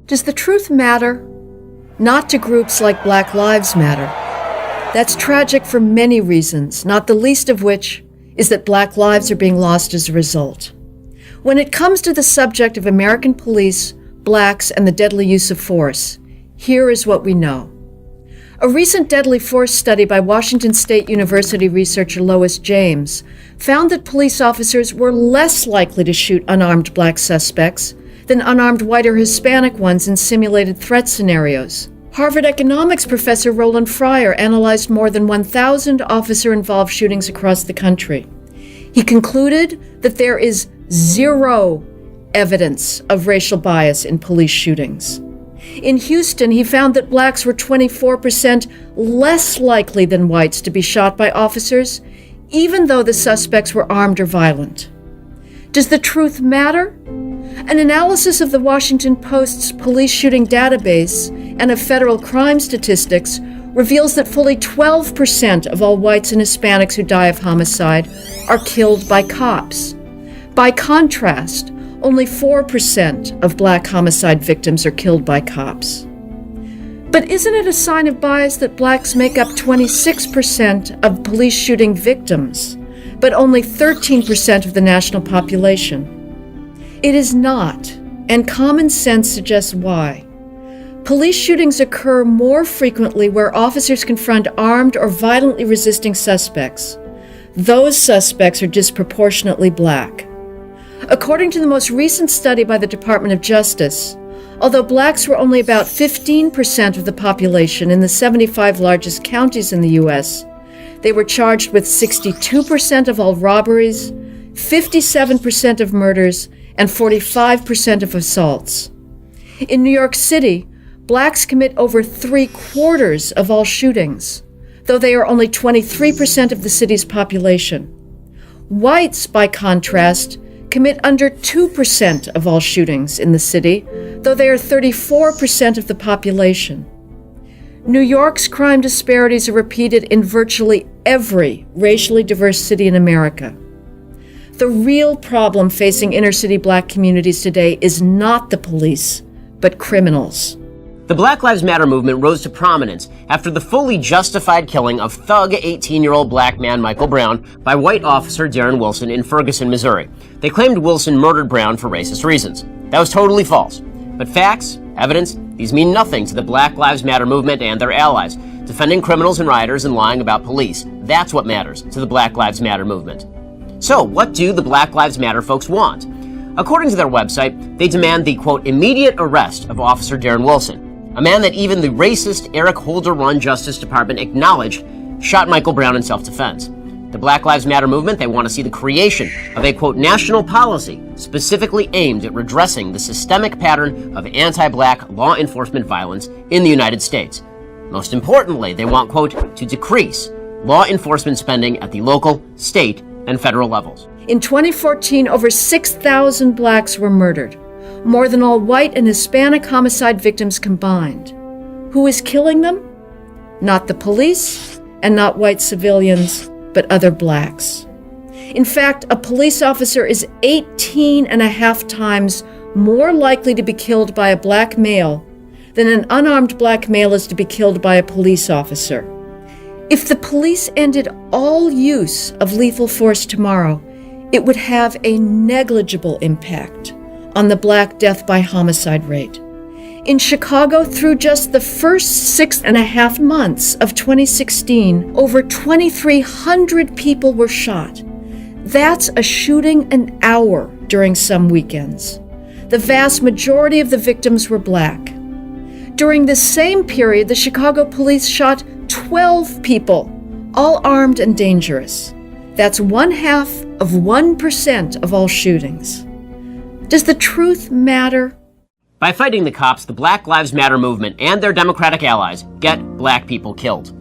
Does the truth matter? Not to groups like Black Lives Matter. That's tragic for many reasons, not the least of which is that Black lives are being lost as a result. When it comes to the subject of American police, blacks, and the deadly use of force, here is what we know. A recent deadly force study by Washington State University researcher Lois James found that police officers were less likely to shoot unarmed black suspects than unarmed white or Hispanic ones in simulated threat scenarios. Harvard economics professor Roland Fryer analyzed more than 1,000 officer-involved shootings across the country. He concluded that there is zero evidence of racial bias in police shootings. In Houston, he found that blacks were 24% less likely than whites to be shot by officers, even though the suspects were armed or violent. Does the truth matter? An analysis of the Washington Post's police shooting database and of federal crime statistics reveals that fully 12% of all whites and Hispanics who die of homicide are killed by cops. By contrast, only 4% of black homicide victims are killed by cops. But isn't it a sign of bias that blacks make up 26% of police shooting victims, but only 13% of the national population? It is not, and common sense suggests why. Police shootings occur more frequently where officers confront armed or violently resisting suspects. Those suspects are disproportionately black. According to the most recent study by the Department of Justice, although blacks were only about 15% of the population in the 75 largest counties in the U.S., they were charged with 62% of all robberies, 57% of murders, and 45% of assaults. In New York City, blacks commit over 3/4 of all shootings, though they are only 23% of the city's population. Whites, by contrast, commit under 2% of all shootings in the city, though they are 34% of the population. New York's crime disparities are repeated in virtually every racially diverse city in America. The real problem facing inner-city black communities today is not the police, but criminals. The Black Lives Matter movement rose to prominence after the fully justified killing of thug 18-year-old black man Michael Brown by white officer Darren Wilson in Ferguson, Missouri. They claimed Wilson murdered Brown for racist reasons. That was totally false. But facts, evidence, these mean nothing to the Black Lives Matter movement and their allies. Defending criminals and rioters and lying about police, that's what matters to the Black Lives Matter movement. So, what do the Black Lives Matter folks want? According to their website, they demand the, quote, immediate arrest of Officer Darren Wilson, a man that even the racist Eric Holder-run Justice Department acknowledged shot Michael Brown in self-defense. The Black Lives Matter movement, they want to see the creation of a, quote, national policy specifically aimed at redressing the systemic pattern of anti-black law enforcement violence in the United States. Most importantly, they want, quote, to decrease law enforcement spending at the local, state, and federal levels. In 2014, over 6,000 blacks were murdered, more than all white and Hispanic homicide victims combined. Who is killing them? Not the police, and not white civilians, but other blacks. In fact, a police officer is 18.5 times more likely to be killed by a black male than an unarmed black male is to be killed by a police officer. If the police ended all use of lethal force tomorrow, it would have a negligible impact on the black death by homicide rate. In Chicago, through just the first 6.5 months of 2016, over 2,300 people were shot. That's a shooting an hour during some weekends. The vast majority of the victims were black. During the same period, the Chicago police shot 12 people, all armed and dangerous. That's 0.5% of all shootings. Does the truth matter? By fighting the cops, the Black Lives Matter movement and their Democratic allies get black people killed.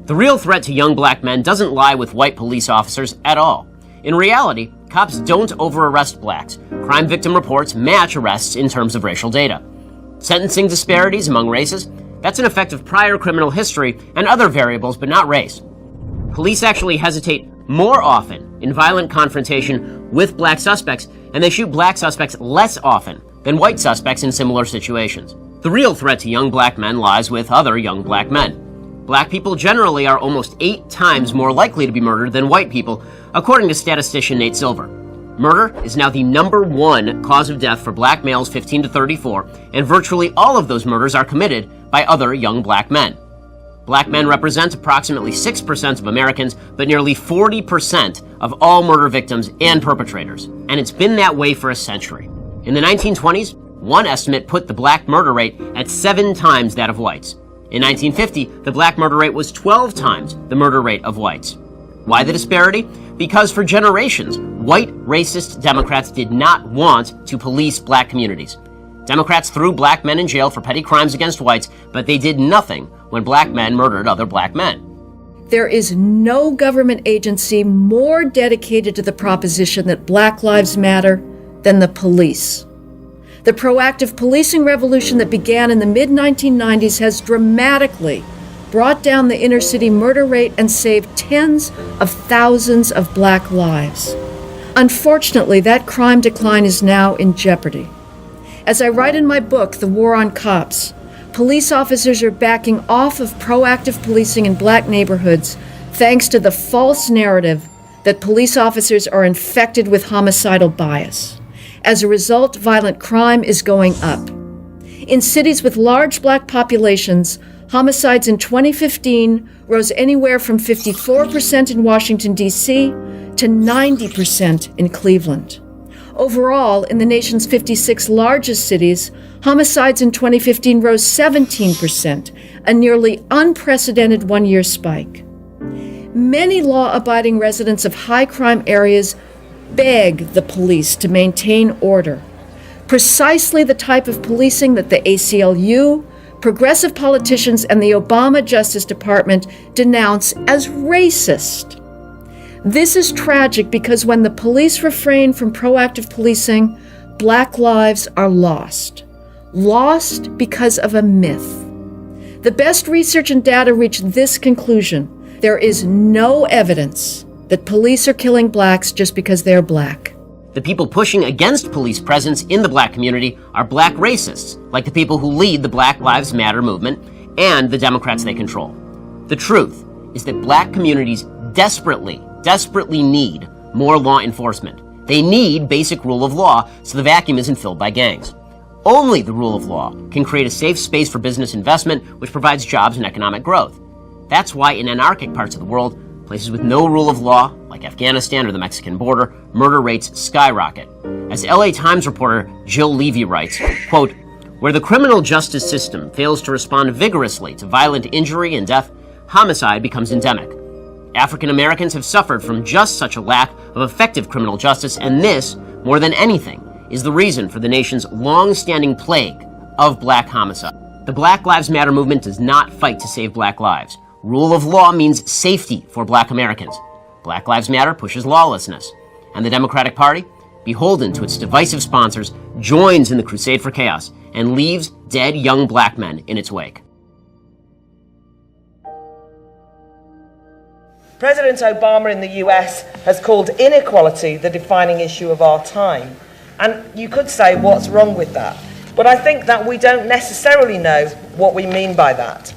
The real threat to young black men doesn't lie with white police officers at all. In reality, cops don't over-arrest blacks. Crime victim reports match arrests in terms of racial data. Sentencing disparities among races, that's an effect of prior criminal history and other variables, but not race. Police actually hesitate more often in violent confrontation with black suspects, and they shoot black suspects less often than white suspects in similar situations. The real threat to young black men lies with other young black men. Black people generally are almost 8 times more likely to be murdered than white people, according to statistician Nate Silver. Murder is now the #1 cause of death for black males 15 to 34, and virtually all of those murders are committed by other young black men. Black men represent approximately 6% of Americans, but nearly 40% of all murder victims and perpetrators. And it's been that way for a century. In the 1920s, one estimate put the black murder rate at 7 times that of whites. In 1950, the black murder rate was 12 times the murder rate of whites. Why the disparity? Because for generations, white racist Democrats did not want to police black communities. Democrats threw black men in jail for petty crimes against whites, but they did nothing when black men murdered other black men. There is no government agency more dedicated to the proposition that Black Lives Matter than the police. The proactive policing revolution that began in the mid-1990s has dramatically brought down the inner-city murder rate and saved tens of thousands of black lives. Unfortunately, that crime decline is now in jeopardy. As I write in my book, The War on Cops, police officers are backing off of proactive policing in black neighborhoods thanks to the false narrative that police officers are infected with homicidal bias. As a result, violent crime is going up. In cities with large black populations, homicides in 2015 rose anywhere from 54% in Washington, D.C. to 90% in Cleveland. Overall, in the nation's 56 largest cities, homicides in 2015 rose 17%, a nearly unprecedented one-year spike. Many law-abiding residents of high-crime areas beg the police to maintain order, precisely the type of policing that the ACLU, progressive politicians, and the Obama Justice Department denounce as racist. This is tragic because when the police refrain from proactive policing, black lives are lost. Lost because of a myth. The best research and data reach this conclusion. There is no evidence that police are killing blacks just because they're black. The people pushing against police presence in the black community are black racists, like the people who lead the Black Lives Matter movement and the Democrats they control. The truth is that black communities desperately need more law enforcement. They need basic rule of law so the vacuum isn't filled by gangs. Only the rule of law can create a safe space for business investment, which provides jobs and economic growth. That's why in anarchic parts of the world, places with no rule of law, like Afghanistan or the Mexican border, murder rates skyrocket. As LA Times reporter Jill Levy writes, quote, "Where the criminal justice system fails to respond vigorously to violent injury and death, homicide becomes endemic. African Americans have suffered from just such a lack of effective criminal justice, and this, more than anything, is the reason for the nation's long-standing plague of black homicide." The Black Lives Matter movement does not fight to save black lives. Rule of law means safety for black Americans. Black Lives Matter pushes lawlessness. And the Democratic Party, beholden to its divisive sponsors, joins in the crusade for chaos and leaves dead young black men in its wake. President Obama in the US has called inequality the defining issue of our time. And you could say, what's wrong with that? But I think that we don't necessarily know what we mean by that.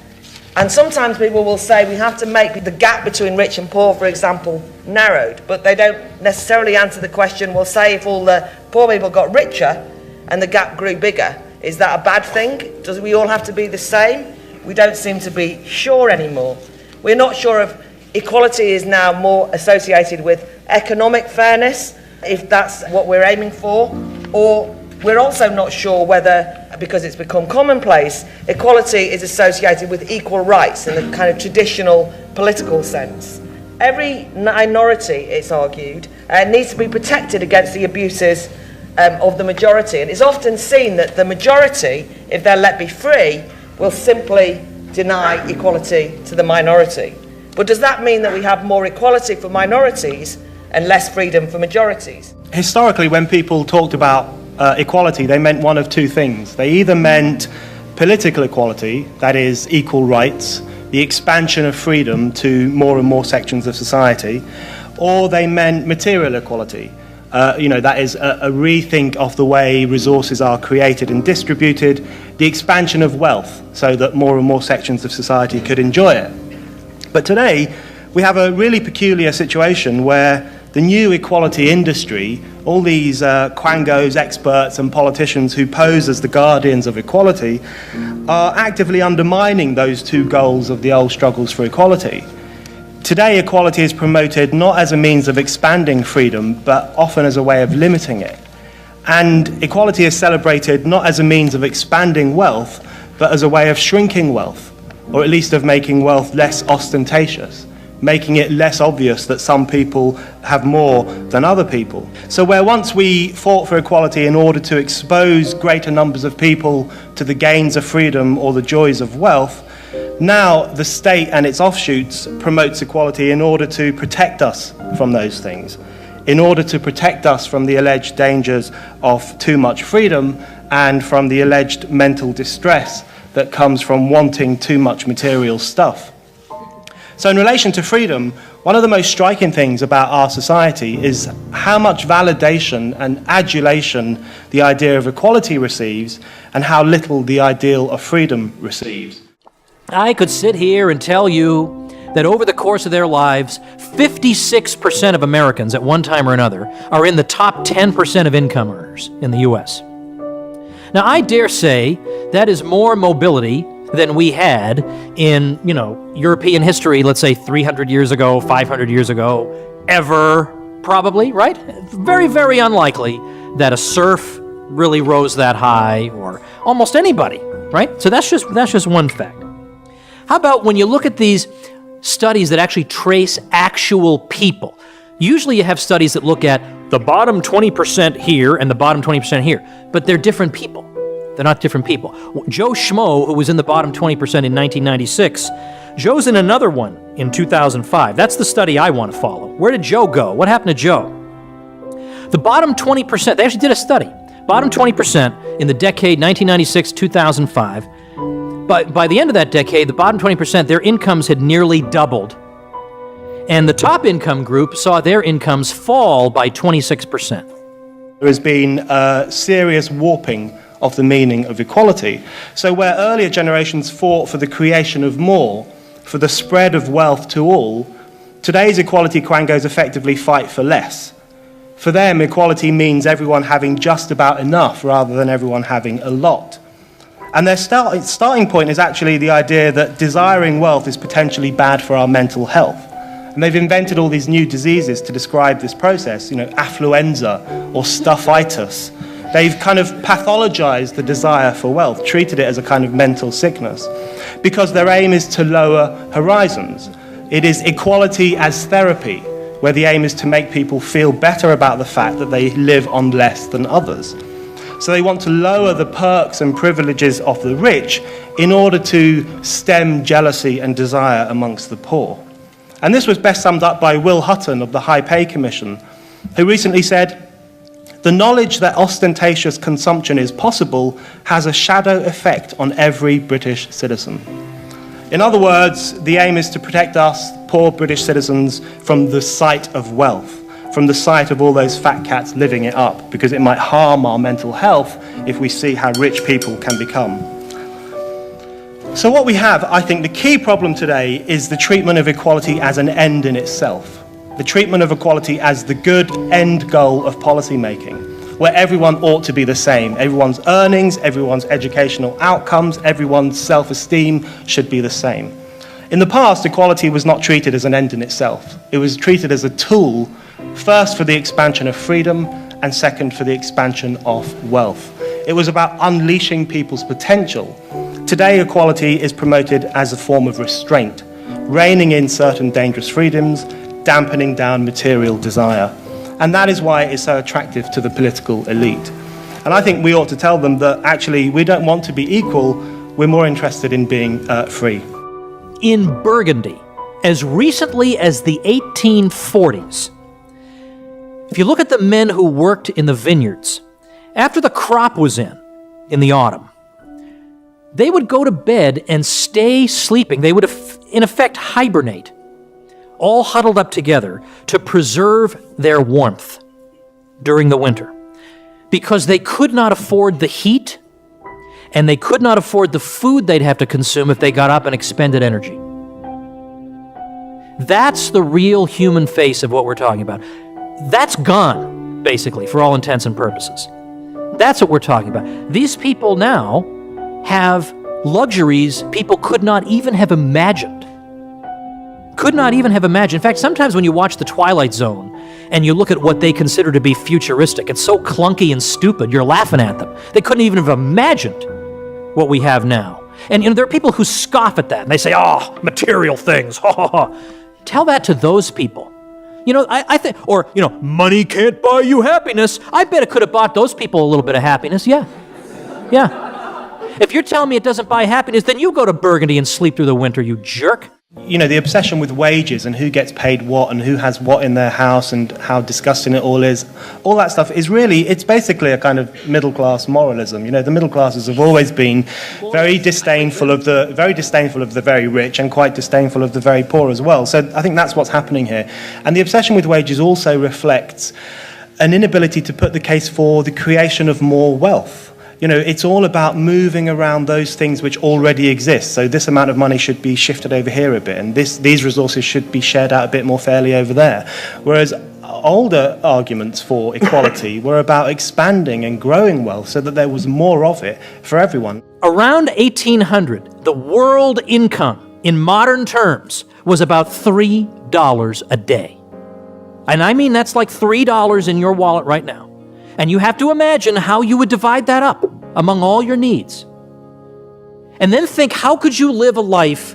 And sometimes people will say we have to make the gap between rich and poor, for example, narrowed. But they don't necessarily answer the question, well, say if all the poor people got richer and the gap grew bigger, is that a bad thing? Do we all have to be the same? We don't seem to be sure anymore. We're not sure if equality is now more associated with economic fairness, if that's what we're aiming for, or we're also not sure whether, because it's become commonplace, equality is associated with equal rights in the kind of traditional political sense. Every minority, it's argued, needs to be protected against the abuses of the majority. And it's often seen that the majority, if they're let be free, will simply deny equality to the minority. But does that mean that we have more equality for minorities and less freedom for majorities? Historically, when people talked about equality, they meant one of two things. They either meant political equality, that is, equal rights, the expansion of freedom to more and more sections of society, or they meant material equality, That is a rethink of the way resources are created and distributed, the expansion of wealth so that more and more sections of society could enjoy it. But today, we have a really peculiar situation where the new equality industry, all these quangos, experts and politicians who pose as the guardians of equality, are actively undermining those two goals of the old struggles for equality. Today, equality is promoted not as a means of expanding freedom, but often as a way of limiting it. And equality is celebrated not as a means of expanding wealth, but as a way of shrinking wealth, or at least of making wealth less ostentatious, making it less obvious that some people have more than other people. So where once we fought for equality in order to expose greater numbers of people to the gains of freedom or the joys of wealth, now the state and its offshoots promotes equality in order to protect us from those things, in order to protect us from the alleged dangers of too much freedom and from the alleged mental distress that comes from wanting too much material stuff. So in relation to freedom, one of the most striking things about our society is how much validation and adulation the idea of equality receives and how little the ideal of freedom receives. I could sit here and tell you that over the course of their lives, 56% of Americans at one time or another are in the top 10% of income earners in the U.S. Now, I dare say that is more mobility than we had in, European history, let's say 300 years ago, 500 years ago, ever, probably, right? Very, very unlikely that a serf really rose that high, or almost anybody, right? So that's just one fact. How about when you look at these studies that actually trace actual people? Usually you have studies that look at the bottom 20% here and the bottom 20% here, but they're different people. They're not different people. Joe Schmo, who was in the bottom 20% in 1996, Joe's in another one in 2005. That's the study I want to follow. Where did Joe go? What happened to Joe? The bottom 20%, they actually did a study. Bottom 20% in the decade 1996-2005. But by the end of that decade, the bottom 20%, their incomes had nearly doubled. And the top income group saw their incomes fall by 26%. There has been a serious warping of the meaning of equality. So where earlier generations fought for the creation of more, for the spread of wealth to all, today's equality quangos effectively fight for less. For them, equality means everyone having just about enough rather than everyone having a lot. And their starting point is actually the idea that desiring wealth is potentially bad for our mental health. And they've invented all these new diseases to describe this process, affluenza or stuffitis. They've kind of pathologized the desire for wealth, treated it as a kind of mental sickness, because their aim is to lower horizons. It is equality as therapy, where the aim is to make people feel better about the fact that they live on less than others. So they want to lower the perks and privileges of the rich in order to stem jealousy and desire amongst the poor. And this was best summed up by Will Hutton of the High Pay Commission, who recently said, "The knowledge that ostentatious consumption is possible has a shadow effect on every British citizen." In other words, the aim is to protect us, poor British citizens, from the sight of wealth, from the sight of all those fat cats living it up, because it might harm our mental health if we see how rich people can become. So what we have, I think the key problem today is the treatment of equality as an end in itself, the treatment of equality as the good end goal of policy making, where everyone ought to be the same. Everyone's earnings, everyone's educational outcomes, everyone's self-esteem should be the same. In the past, equality was not treated as an end in itself. It was treated as a tool, first for the expansion of freedom, and second for the expansion of wealth. It was about unleashing people's potential. Today, equality is promoted as a form of restraint, reining in certain dangerous freedoms, dampening down material desire. And that is why it's so attractive to the political elite. And I think we ought to tell them that actually we don't want to be equal, we're more interested in being free. In Burgundy, as recently as the 1840s, if you look at the men who worked in the vineyards, after the crop was in the autumn, they would go to bed and stay sleeping. They would, in effect, hibernate, all huddled up together to preserve their warmth. during the winter because they could not afford the heat and they could not afford the food they'd have to consume if they got up and expended energy. That's the real human face of what we're talking about. That's gone, basically, for all intents and purposes. That's what we're talking about. These people now have luxuries people could not even have imagined. Could not even have imagined. In fact, sometimes when you watch The Twilight Zone and you look at what they consider to be futuristic, it's so clunky and stupid, you're laughing at them. They couldn't even have imagined what we have now. And there are people who scoff at that, and they say, oh, material things, ha ha ha. Tell that to those people. I think, or, money can't buy you happiness. I bet it could have bought those people a little bit of happiness, yeah. If you're telling me it doesn't buy happiness, then you go to Burgundy and sleep through the winter, you jerk. The obsession with wages and who gets paid what and who has what in their house and how disgusting it all is, all that stuff is really, it's basically a kind of middle-class moralism. The middle classes have always been very disdainful of the very rich and quite disdainful of the very poor as well. So I think that's what's happening here. And the obsession with wages also reflects an inability to put the case for the creation of more wealth. It's all about moving around those things which already exist. So this amount of money should be shifted over here a bit, and these resources should be shared out a bit more fairly over there. Whereas older arguments for equality were about expanding and growing wealth so that there was more of it for everyone. Around 1800, the world income in modern terms was about $3 a day. And I mean that's like $3 in your wallet right now. And you have to imagine how you would divide that up among all your needs. And then think, how could you live a life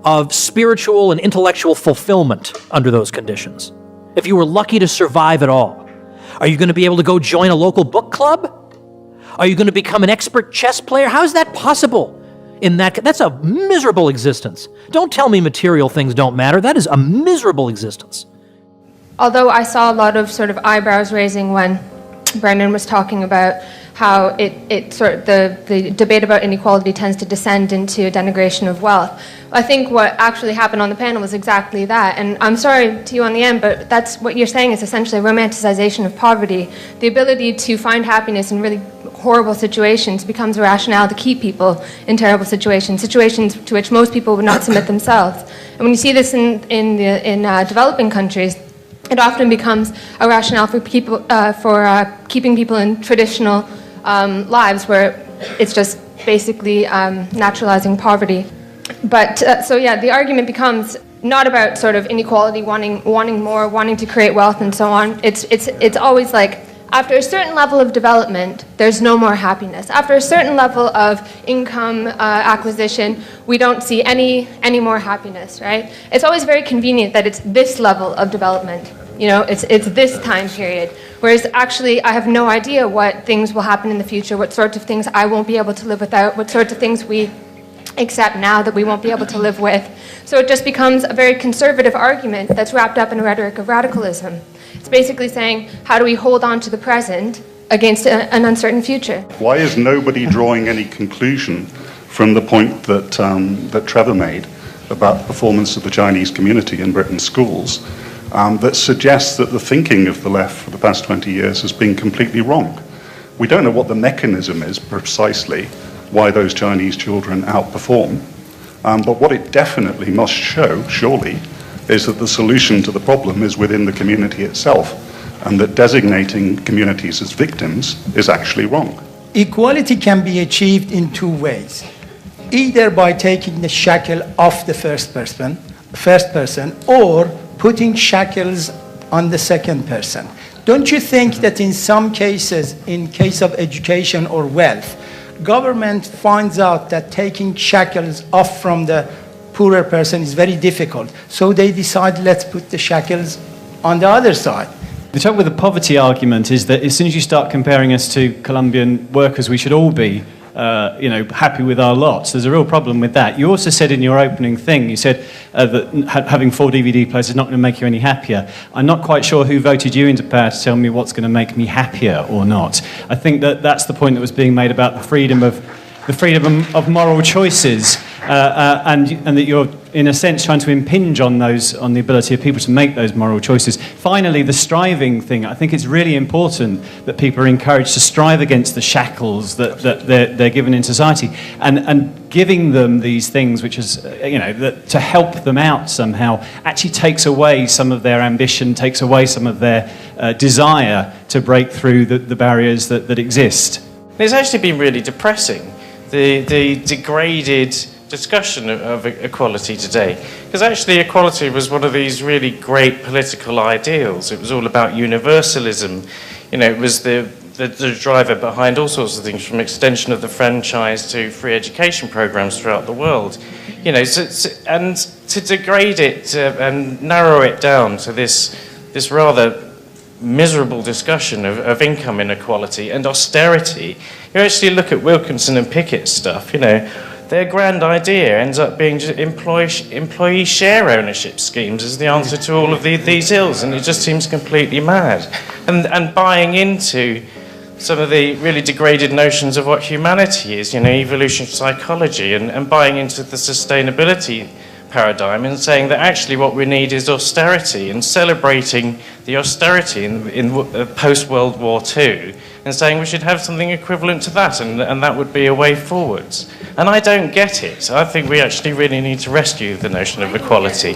of spiritual and intellectual fulfillment under those conditions? If you were lucky to survive at all. Are you going to be able to go join a local book club? Are you going to become an expert chess player? How is that possible? That's a miserable existence. Don't tell me material things don't matter. That is a miserable existence. Although I saw a lot of sort of eyebrows raising when Brendan was talking about how the debate about inequality tends to descend into a denigration of wealth. I think what actually happened on the panel was exactly that. And I'm sorry to you on the end, but that's what you're saying is essentially a romanticization of poverty. The ability to find happiness in really horrible situations becomes a rationale to keep people in terrible situations to which most people would not submit themselves. And when you see this in developing countries, it often becomes a rationale for people keeping people in traditional lives where it's just basically naturalizing poverty. But the argument becomes not about sort of inequality, wanting more, wanting to create wealth, and so on. It's always like after a certain level of development, there's no more happiness. After a certain level of income acquisition, we don't see any more happiness, right? It's always very convenient that it's this level of development. It's this time period. Whereas actually, I have no idea what things will happen in the future, what sorts of things I won't be able to live without, what sorts of things we accept now that we won't be able to live with. So it just becomes a very conservative argument that's wrapped up in a rhetoric of radicalism. It's basically saying, how do we hold on to the present against an uncertain future? Why is nobody drawing any conclusion from the point that Trevor made about the performance of the Chinese community in Britain's schools that suggests that the thinking of the left for the past 20 years has been completely wrong? We don't know what the mechanism is precisely why those Chinese children outperform, but what it definitely must show, surely, is that the solution to the problem is within the community itself, and that designating communities as victims is actually wrong. Equality can be achieved in two ways. Either by taking the shackle off the first person, or putting shackles on the second person. Don't you think that in some cases, in case of education or wealth, government finds out that taking shackles off from the poorer person is very difficult, so they decide, let's put the shackles on the other side? The trouble with the poverty argument is that as soon as you start comparing us to Colombian workers, we should all be happy with our lots. There's a real problem with that. You also said in your opening thing, you said that having 4 DVD players is not going to make you any happier. I'm not quite sure who voted you into power to tell me what's going to make me happier or not. I think that that's the point that was being made about the freedom of moral choices. and that you're, in a sense, trying to impinge on the ability of people to make those moral choices. Finally, the striving thing. I think it's really important that people are encouraged to strive against the shackles that they're given in society, and giving them these things, which is, that to help them out somehow, actually takes away some of their ambition, takes away some of their desire to break through the barriers that exist. It's actually been really depressing, the degraded discussion of equality today. Because actually equality was one of these really great political ideals. It was all about universalism. It was the driver behind all sorts of things, from extension of the franchise to free education programs throughout the world. And to degrade it and narrow it down to this rather miserable discussion of income inequality and austerity. You actually look at Wilkinson and Pickett's stuff, their grand idea ends up being just employee share ownership schemes as the answer to all of these ills, and it just seems completely mad. And buying into some of the really degraded notions of what humanity is, evolutionary psychology, and buying into the sustainability paradigm and saying that actually what we need is austerity, and celebrating the austerity in post-World War II, and saying we should have something equivalent to that, and that would be a way forwards. And I don't get it. I think we actually really need to rescue the notion of equality.